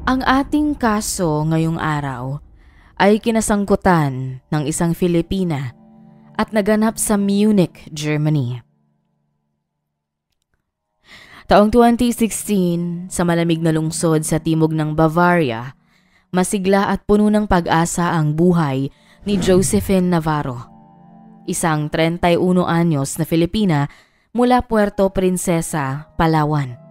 Ang ating kaso ngayong araw ay kinasangkutan ng isang Filipina at naganap sa Munich, Germany. Taong 2016, sa malamig na lungsod sa timog ng Bavaria, masigla at puno ng pag-asa ang buhay ni Josephine Navarro, isang 31 anyos na Filipina mula Puerto Princesa, Palawan.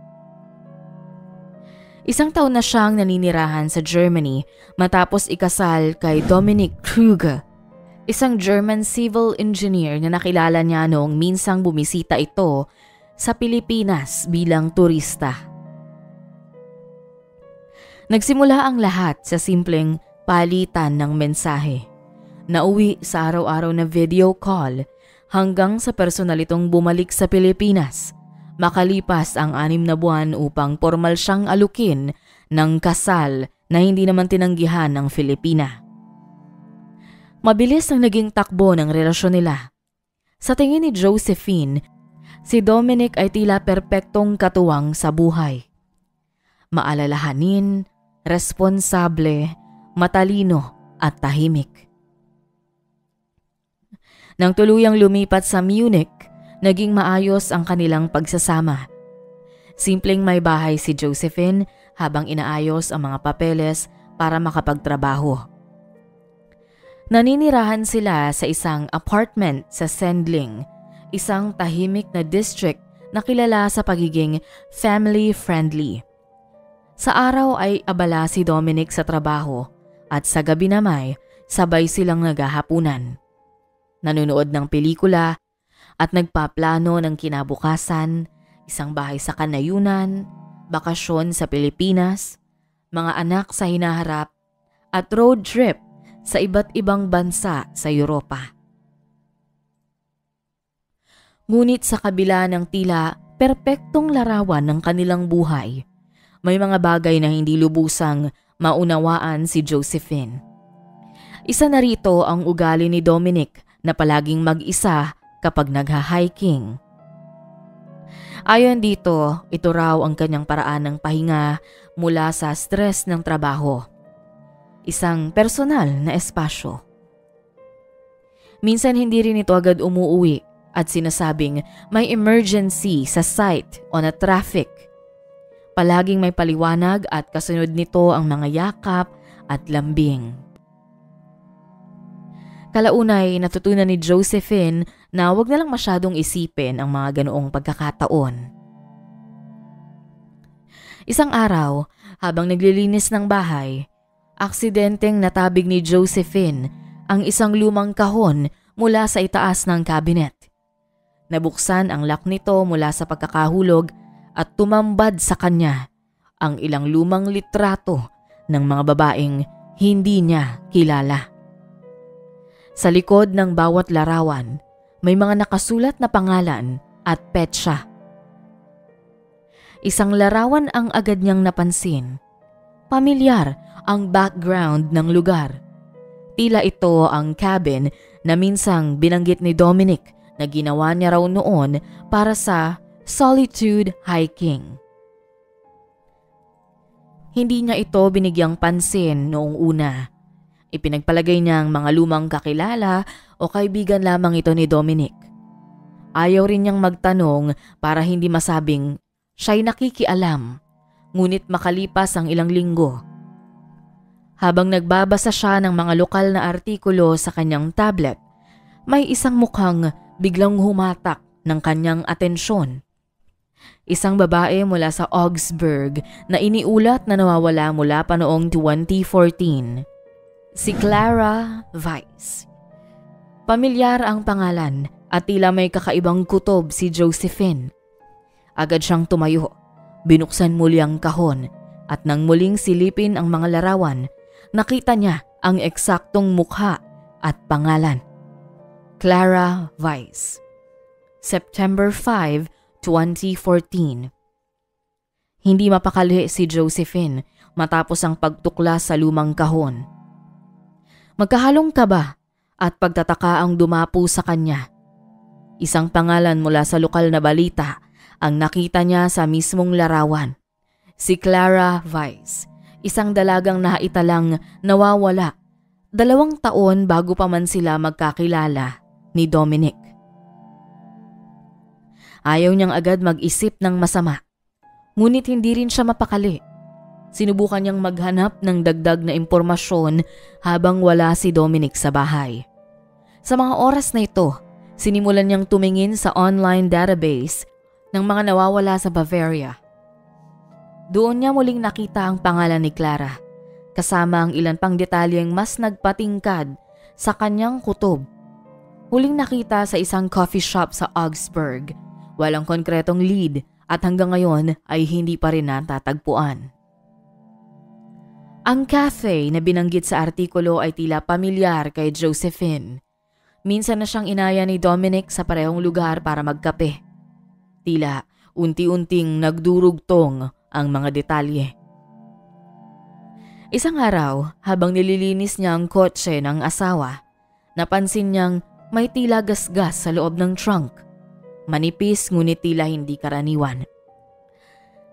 Isang taon na siyang naninirahan sa Germany matapos ikasal kay Dominic Kruger, isang German civil engineer na nakilala niya noong minsang bumisita ito sa Pilipinas bilang turista. Nagsimula ang lahat sa simpleng palitan ng mensahe. Nauwi sa araw-araw na video call hanggang sa personal itong bumalik sa Pilipinas. Makalipas ang 6 na buwan upang formal siyang alukin ng kasal na hindi naman tinanggihan ng Filipina. Mabilis ang naging takbo ng relasyon nila. Sa tingin ni Josephine, si Dominic ay tila perpektong katuwang sa buhay. Maalalahanin, responsable, matalino at tahimik. Nang tuluyang lumipat sa Munich, naging maayos ang kanilang pagsasama. Simpleng may bahay si Josephine habang inaayos ang mga papeles para makapagtrabaho. Naninirahan sila sa isang apartment sa Sendling, isang tahimik na district na kilala sa pagiging family-friendly. Sa araw ay abala si Dominic sa trabaho at sa gabi naman sabay silang naghahapunan. Nanonood ng pelikula at nagpaplano ng kinabukasan, isang bahay sa kanayunan, bakasyon sa Pilipinas, mga anak sa hinaharap, at road trip sa iba't ibang bansa sa Europa. Ngunit sa kabila ng tila perpektong larawan ng kanilang buhay, may mga bagay na hindi lubusang maunawaan si Josephine. Isa na rito ang ugali ni Dominic na palaging mag-isa kapag nagha-hiking. Ayon dito, ito raw ang kanyang paraan ng pahinga mula sa stress ng trabaho. Isang personal na espasyo. Minsan hindi rin ito agad umuuwi at sinasabing may emergency sa site o na traffic. Palaging may paliwanag at kasunod nito ang mga yakap at lambing. Kalaunay, natutunan ni Josephine na huwag na lang masyadong isipin ang mga ganoong pagkakataon. Isang araw, habang naglilinis ng bahay, aksidenteng natabig ni Josephine ang isang lumang kahon mula sa itaas ng cabinet. Nabuksan ang lock nito mula sa pagkakahulog at tumambad sa kanya ang ilang lumang litrato ng mga babaeng hindi niya kilala. Sa likod ng bawat larawan, may mga nakasulat na pangalan at petsa. Isang larawan ang agad niyang napansin. Pamilyar ang background ng lugar. Tila ito ang cabin na minsang binanggit ni Dominic na ginawa niya raw noon para sa solitude hiking. Hindi niya ito binigyang pansin noong una. Ipinagpalagay niyang mga lumang kakilala o kaibigan lamang ito ni Dominic. Ayaw rin niyang magtanong para hindi masabing siya'y nakikialam, ngunit makalipas ang ilang linggo. Habang nagbabasa siya ng mga lokal na artikulo sa kanyang tablet, may isang mukhang biglang humatak ng kanyang atensyon. Isang babae mula sa Augsburg na iniulat na nawawala mula pa noong 2014. Si Clara Weiss. Pamilyar ang pangalan at tila may kakaibang kutob si Josephine. Agad siyang tumayo, binuksan muli ang kahon at nang muling silipin ang mga larawan, nakita niya ang eksaktong mukha at pangalan. Clara Weiss. September 5, 2014. Hindi mapakali si Josephine matapos ang pagtuklas sa lumang kahon. Magkahalong kaba at pagtataka ang dumapo sa kanya. Isang pangalan mula sa lokal na balita ang nakita niya sa mismong larawan. Si Clara Weiss, isang dalagang nahaitalang nawawala 2 taon bago pa man sila magkakilala ni Dominic. Ayaw niyang agad mag-isip ng masama, ngunit hindi rin siya mapakali. Sinubukan niyang maghanap ng dagdag na impormasyon habang wala si Dominic sa bahay. Sa mga oras na ito, sinimulan niyang tumingin sa online database ng mga nawawala sa Bavaria. Doon niya muling nakita ang pangalan ni Clara, kasama ang ilan pang detalyeng mas nagpatingkad sa kanyang kutob. Huling nakita sa isang coffee shop sa Augsburg. Walang konkretong lead at hanggang ngayon ay hindi pa rin natatagpuan. Ang cafe na binanggit sa artikulo ay tila pamilyar kay Josephine. Minsan na siyang inaya ni Dominic sa parehong lugar para magkape. Tila unti-unting nagdurugtong ang mga detalye. Isang araw, habang nililinis niya ang kotse ng asawa, napansin niyang may tila gasgas sa loob ng trunk. Manipis ngunit tila hindi karaniwan.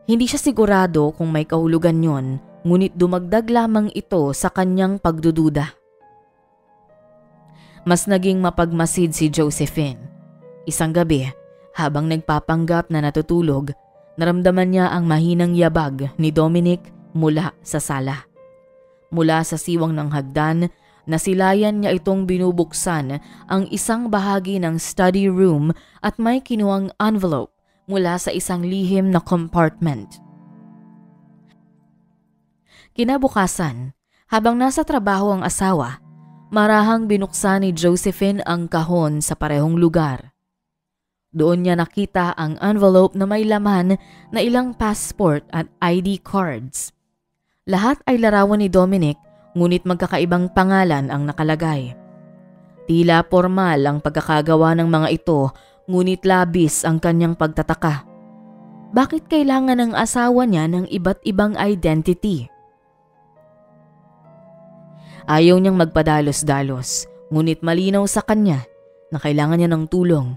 Hindi siya sigurado kung may kahulugan yon, ngunit dumagdag lamang ito sa kanyang pagdududa. Mas naging mapagmasid si Josephine. Isang gabi, habang nagpapanggap na natutulog, naramdaman niya ang mahinang yabag ni Dominic mula sa sala. Mula sa siwang ng hagdan, nasilayan niya itong binubuksan ang isang bahagi ng study room at may kinuhang envelope mula sa isang lihim na compartment. Kinabukasan, habang nasa trabaho ang asawa, marahang binuksan ni Josephine ang kahon sa parehong lugar. Doon niya nakita ang envelope na may laman na ilang passport at ID cards. Lahat ay larawan ni Dominic, ngunit magkakaibang pangalan ang nakalagay. Tila formal ang pagkakagawa ng mga ito, ngunit labis ang kanyang pagtataka. Bakit kailangan ng asawa niya ng iba't ibang identity? Ayaw niyang magpadalos-dalos, ngunit malinaw sa kanya na kailangan niya ng tulong.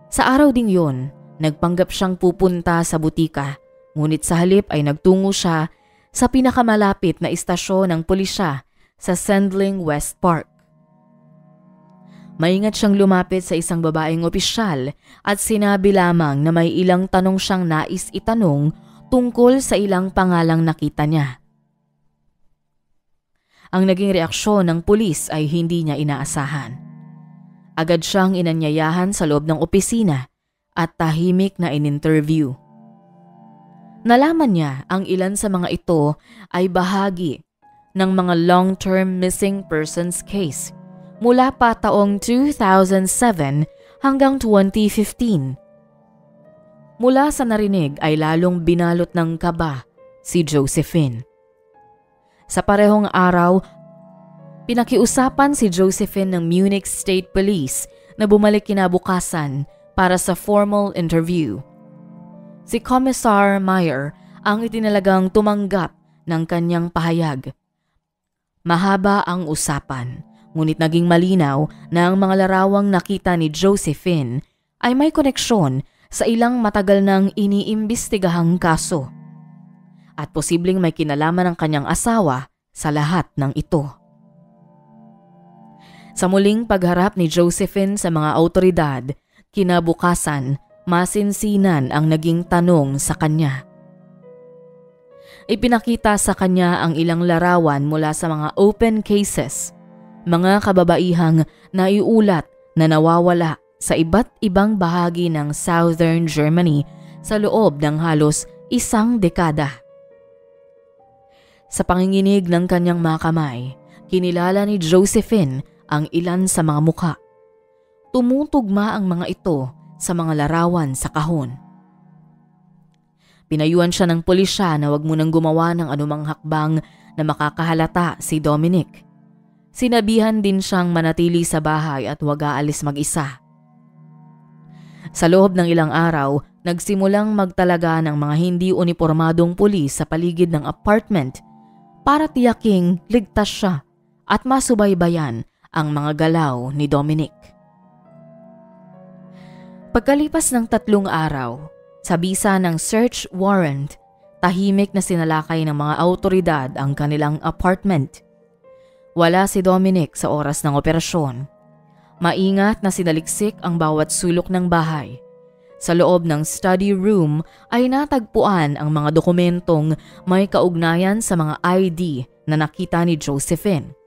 Sa araw ding yon, nagpanggap siyang pupunta sa butika, ngunit sa halip ay nagtungo siya sa pinakamalapit na istasyon ng pulisya sa Sendling West Park. Maingat siyang lumapit sa isang babaeng opisyal at sinabi lamang na may ilang tanong siyang nais itanong tungkol sa ilang pangalang nakita niya. Ang naging reaksyon ng pulis ay hindi niya inaasahan. Agad siyang inanyayahan sa loob ng opisina at tahimik na in-interview. Nalaman niya ang ilan sa mga ito ay bahagi ng mga long-term missing persons case mula pa taong 2007 hanggang 2015. Mula sa narinig ay lalong binalot ng kaba si Josephine. Sa parehong araw, pinakiusapan si Josephine ng Munich State Police na bumalik kinabukasan para sa formal interview. Si Commissar Meyer ang itinalagang tumanggap ng kanyang pahayag. Mahaba ang usapan, ngunit naging malinaw na ang mga larawang nakita ni Josephine ay may koneksyon sa ilang matagal nang iniimbestigahang kaso. At posibleng may kinalaman ng kanyang asawa sa lahat ng ito. Sa muling pagharap ni Josephine sa mga awtoridad, kinabukasan, masinsinan ang naging tanong sa kanya. Ipinakita sa kanya ang ilang larawan mula sa mga open cases, mga kababaihang naiulat na nawawala sa iba't ibang bahagi ng Southern Germany sa loob ng halos 1 dekada. Sa panginginig ng kanyang mga kamay, kinilala ni Josephine ang ilan sa mga mukha. Tumutugma ang mga ito sa mga larawan sa kahon. Pinayuhan siya ng pulisya na wag munang gumawa ng anumang hakbang na makakahalata si Dominic. Sinabihan din siyang manatili sa bahay at wag aalis mag-isa. Sa loob ng ilang araw, nagsimulang magtalaga ng mga hindi unipormadong pulis sa paligid ng apartment para tiyaking ligtas siya at masubaybayan ang mga galaw ni Dominic. Pagkalipas ng 3 araw, sa bisa ng search warrant, tahimik na sinalakay ng mga awtoridad ang kanilang apartment. Wala si Dominic sa oras ng operasyon. Maingat na sinaliksik ang bawat sulok ng bahay. Sa loob ng study room ay natagpuan ang mga dokumentong may kaugnayan sa mga ID na nakita ni Josephine.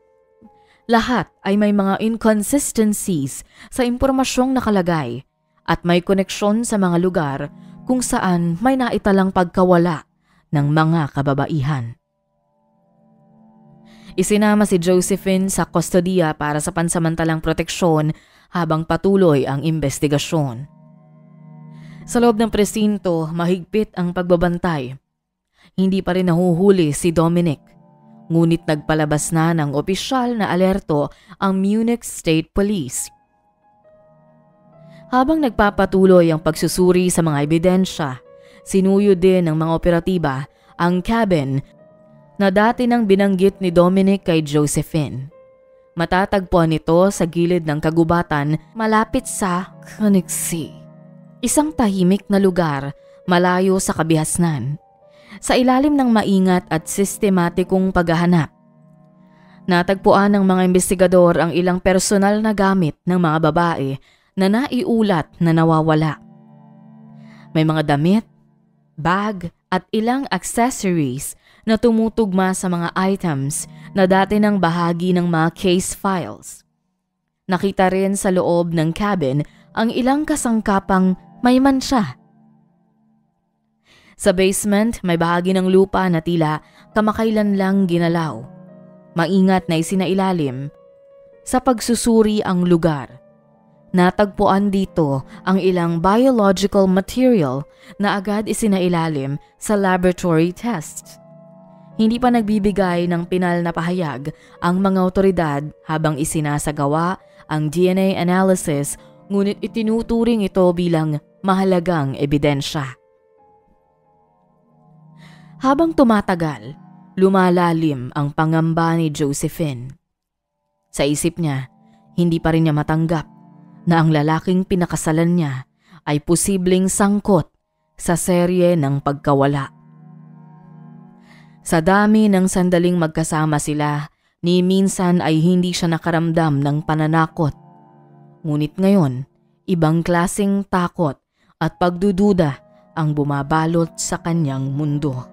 Lahat ay may mga inconsistencies sa impormasyong nakalagay at may koneksyon sa mga lugar kung saan may naitalang pagkawala ng mga kababaihan. Isinama si Josephine sa kustodiya para sa pansamantalang proteksyon habang patuloy ang investigasyon. Sa loob ng presinto, mahigpit ang pagbabantay. Hindi pa rin nahuhuli si Dominic, ngunit nagpalabas na ng opisyal na alerto ang Munich State Police. Habang nagpapatuloy ang pagsusuri sa mga ebidensya, sinuyo din ng mga operatiba ang cabin na dati nang binanggit ni Dominic kay Josephine. Matatagpuan ito sa gilid ng kagubatan malapit sa Königssee. Isang tahimik na lugar malayo sa kabihasnan, sa ilalim ng maingat at sistematikong paghahanap. Natagpuan ng mga investigador ang ilang personal na gamit ng mga babae na naiulat na nawawala. May mga damit, bag at ilang accessories na tumutugma sa mga items na dati ng bahagi ng mga case files. Nakita rin sa loob ng cabin ang ilang kasangkapang may mansa. Sa basement, may bahagi ng lupa na tila kamakailan lang ginalaw. Maingat na isinailalim. Sa pagsusuri ang lugar, natagpuan dito ang ilang biological material na agad isinailalim sa laboratory tests. Hindi pa nagbibigay ng pinal na pahayag ang mga awtoridad habang isinasagawa ang DNA analysis, ngunit itinuturing ito bilang mahalagang ebidensya. Habang tumatagal, lumalalim ang pangamba ni Josephine. Sa isip niya, hindi pa rin niya matanggap na ang lalaking pinakasalan niya ay posibleng sangkot sa serye ng pagkawala. Sa dami ng sandaling magkasama sila, ni minsan ay hindi siya nakaramdam ng pananakot. Ngunit ngayon, ibang klaseng takot at pagdududa ang bumabalot sa kanyang mundo.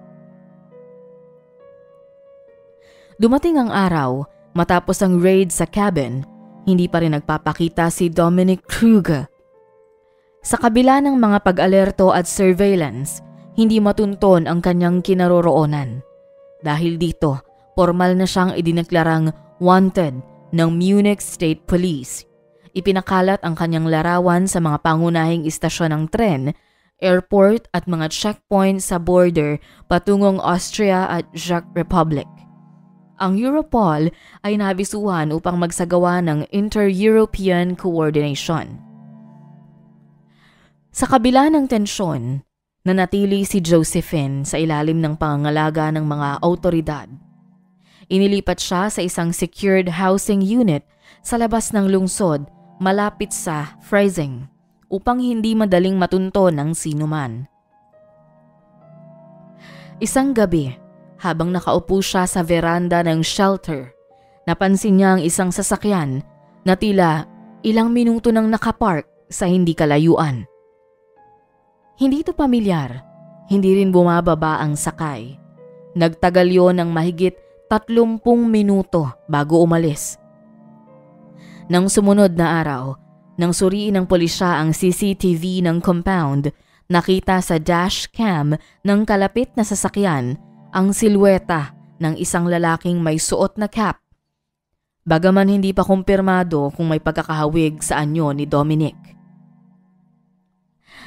Dumating ang araw, matapos ang raid sa cabin, hindi pa rin nagpapakita si Dominic Kruger. Sa kabila ng mga pag-alerto at surveillance, hindi matunton ang kanyang kinaroroonan. Dahil dito, formal na siyang idineklarang wanted ng Munich State Police. Ipinakalat ang kanyang larawan sa mga pangunahing istasyon ng tren, airport at mga checkpoint sa border patungong Austria at Czech Republic. Ang Europol ay nabisuhan upang magsagawa ng inter-European coordination. Sa kabila ng tensyon, nanatili si Josephine sa ilalim ng pangangalaga ng mga awtoridad. Inilipat siya sa isang secured housing unit sa labas ng lungsod malapit sa Freising upang hindi madaling matunton ng sinuman. Isang gabi, habang nakaupo siya sa veranda ng shelter, napansin niya ang isang sasakyan na tila ilang minuto nang nakapark sa hindi kalayuan. Hindi ito pamilyar, hindi rin bumababa ang sakay. Nagtagal yon ng mahigit 30 minuto bago umalis. Nang sumunod na araw, nang suriin ng pulisya ang CCTV ng compound, nakita sa dashcam ng kalapit na sasakyan ang silweta ng isang lalaking may suot na cap. Bagaman hindi pa kumpirmado kung may pagkakahawig sa anyo ni Dominic.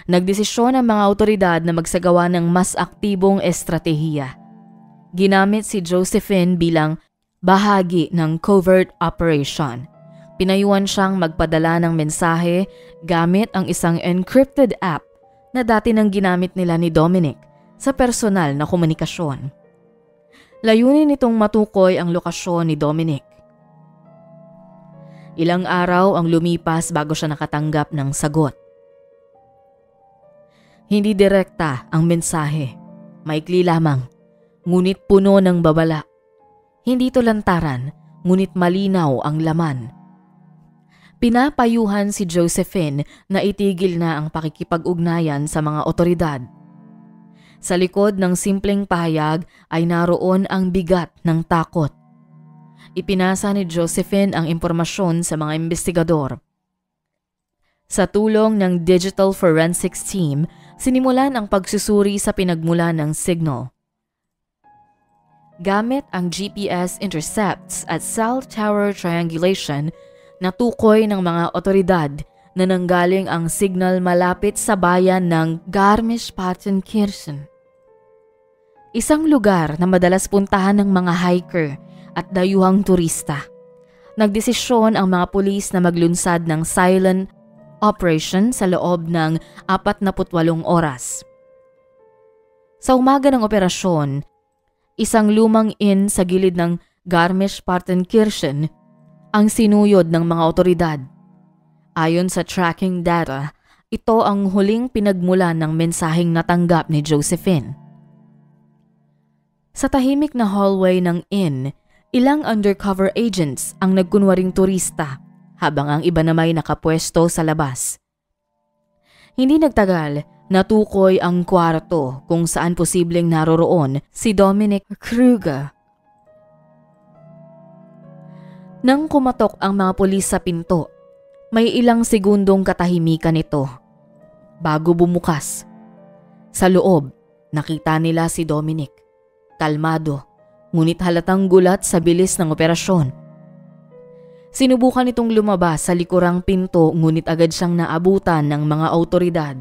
Nagdesisyon ang mga awtoridad na magsagawa ng mas aktibong estratehiya. Ginamit si Josephine bilang bahagi ng covert operation. Pinayuhan siyang magpadala ng mensahe gamit ang isang encrypted app na dati nang ginamit nila ni Dominic sa personal na komunikasyon. Layunin nitong matukoy ang lokasyon ni Dominic. Ilang araw ang lumipas bago siya nakatanggap ng sagot. Hindi direkta ang mensahe, Maikli lamang, ngunit puno ng babala. Hindi to lantaran, ngunit malinaw ang laman. Pinapayuhan si Josephine na itigil na ang pakikipag-ugnayan sa mga otoridad. Sa likod ng simpleng pahayag ay naroon ang bigat ng takot. Ipinasa ni Josephine ang impormasyon sa mga investigador. Sa tulong ng Digital Forensics Team, sinimulan ang pagsusuri sa pinagmulan ng signal. Gamit ang GPS intercepts at cell tower triangulation, natukoy ng mga otoridad na nanggaling ang signal malapit sa bayan ng Garmisch-Partenkirchen. Isang lugar na madalas puntahan ng mga hiker at dayuhang turista. Nagdesisyon ang mga pulis na maglunsad ng silent operation sa loob ng 48 oras. Sa umaga ng operasyon, isang lumang inn sa gilid ng Garmisch-Partenkirchen ang sinuyod ng mga otoridad. Ayon sa tracking data, ito ang huling pinagmulan ng mensaheng natanggap ni Josephine. Sa tahimik na hallway ng inn, ilang undercover agents ang nagkunwaring turista habang ang iba namay nakapwesto sa labas. Hindi nagtagal, natukoy ang kwarto kung saan posibleng naroroon si Dominic Kruger. Nang kumatok ang mga pulis sa pinto, may ilang segundong katahimikan ito. Bago bumukas, sa loob, nakita nila si Dominic. Kalmado, ngunit halatang gulat sa bilis ng operasyon. Sinubukan itong lumabas sa likurang pinto ngunit agad siyang naabutan ng mga awtoridad.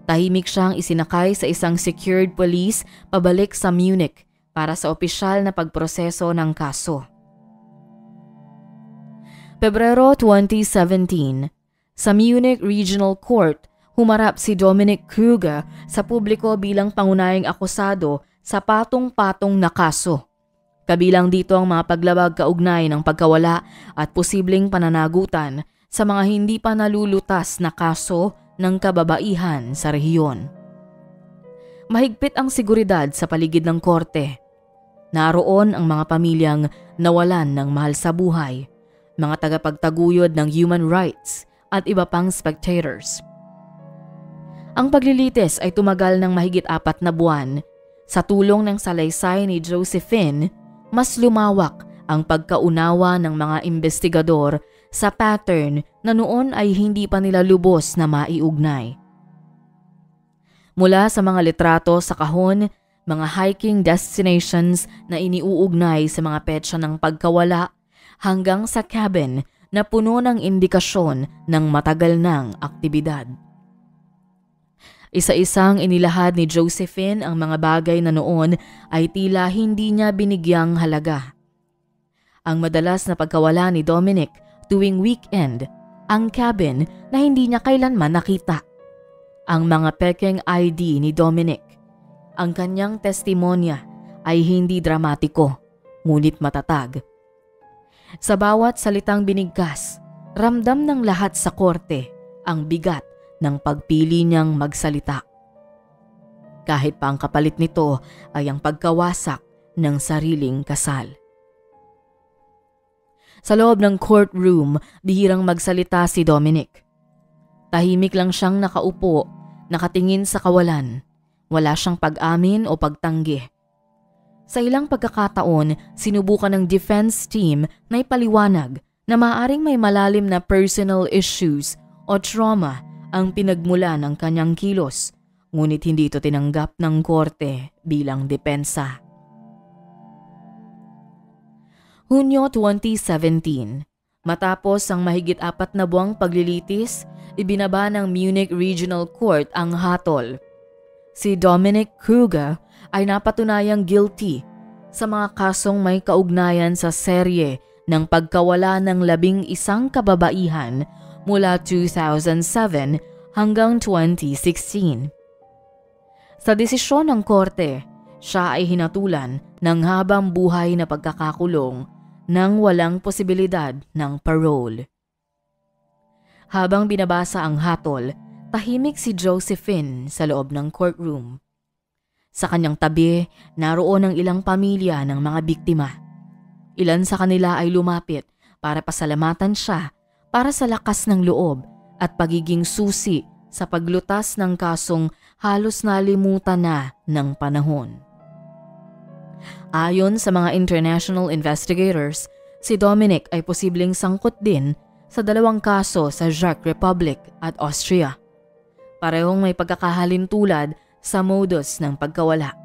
Tahimik siyang isinakay sa isang secured police pabalik sa Munich para sa opisyal na pagproseso ng kaso. Pebrero 2017, sa Munich Regional Court, humarap si Dominic Kruger sa publiko bilang pangunahing akusado sa patong-patong na kaso. Kabilang dito ang mga paglabag kaugnay ng pagkawala at posibleng pananagutan sa mga hindi pa nalulutas na kaso ng kababaihan sa rehiyon. Mahigpit ang seguridad sa paligid ng korte. Naroon ang mga pamilyang nawalan ng mahal sa buhay, mga tagapagtaguyod ng human rights at iba pang spectators. Ang paglilitis ay tumagal ng mahigit 4 na buwan. Sa tulong ng salaysay ni Josephine, mas lumawak ang pagkaunawa ng mga investigador sa pattern na noon ay hindi pa nila lubos na maiugnay. Mula sa mga litrato sa kahon, mga hiking destinations na iniuugnay sa mga petsa ng pagkawala, hanggang sa cabin na puno ng indikasyon ng matagal ng aktibidad. Isa-isang inilahad ni Josephine ang mga bagay na noon ay tila hindi niya binigyang halaga. Ang madalas na pagkawala ni Dominic tuwing weekend, ang cabin na hindi niya kailanman nakita, ang mga pekeng ID ni Dominic, ang kanyang testimonya ay hindi dramatiko, ngunit matatag. Sa bawat salitang binigkas, ramdam ng lahat sa korte ang bigat ng pagpili niyang magsalita. Kahit pa ang kapalit nito ay ang pagkawasak ng sariling kasal. Sa loob ng courtroom, bihirang magsalita si Dominic. Tahimik lang siyang nakaupo, nakatingin sa kawalan. Wala siyang pag-amin o pagtanggi. Sa ilang pagkakataon, sinubukan ng defense team na ipaliwanag na maaaring may malalim na personal issues o trauma ang pinagmula ng kanyang kilos, ngunit hindi ito tinanggap ng korte bilang depensa. Hunyo 2017, matapos ang mahigit 4 na buwang paglilitis, ibinaba ng Munich Regional Court ang hatol. Si Dominic Kruger ay napatunayang guilty sa mga kasong may kaugnayan sa serye ng pagkawala ng 11 kababaihan mula 2007 hanggang 2016. Sa desisyon ng korte, siya ay hinatulan ng habang buhay na pagkakakulong nang walang posibilidad ng parole. Habang binabasa ang hatol, tahimik si Josephine sa loob ng courtroom. Sa kanyang tabi, naroon ang ilang pamilya ng mga biktima. Ilan sa kanila ay lumapit para pasalamatan siya para sa lakas ng loob at pagiging susi sa paglutas ng kasong halos nalimutan na ng panahon. Ayon sa mga international investigators, si Dominic ay posibleng sangkot din sa 2 kaso sa Czech Republic at Austria. Parehong may pagkakahalintulad sa modus ng pagkawala.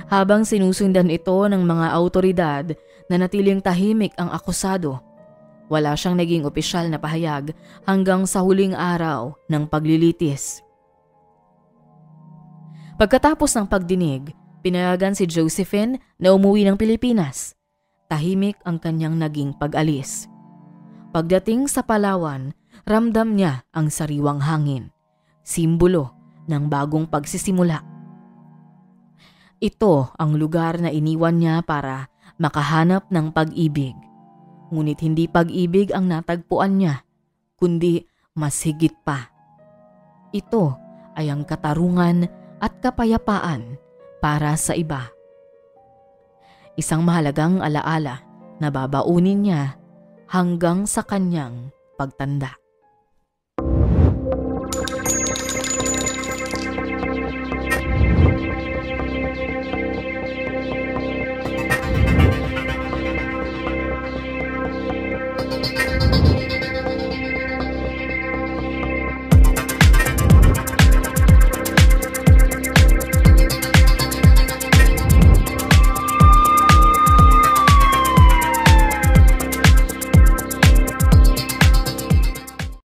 Habang sinusundan ito ng mga autoridad na natiling tahimik ang akusado, wala siyang naging opisyal na pahayag hanggang sa huling araw ng paglilitis. Pagkatapos ng pagdinig, pinayagan si Josephine na umuwi ng Pilipinas. Tahimik ang kanyang naging pag-alis. Pagdating sa Palawan, ramdam niya ang sariwang hangin, simbolo ng bagong pagsisimula. Ito ang lugar na iniwan niya para makahanap ng pag-ibig. Ngunit hindi pag-ibig ang natagpuan niya, kundi mas higit pa. Ito ay ang katarungan at kapayapaan para sa iba. Isang mahalagang alaala na babaunin niya hanggang sa kanyang pagtanda.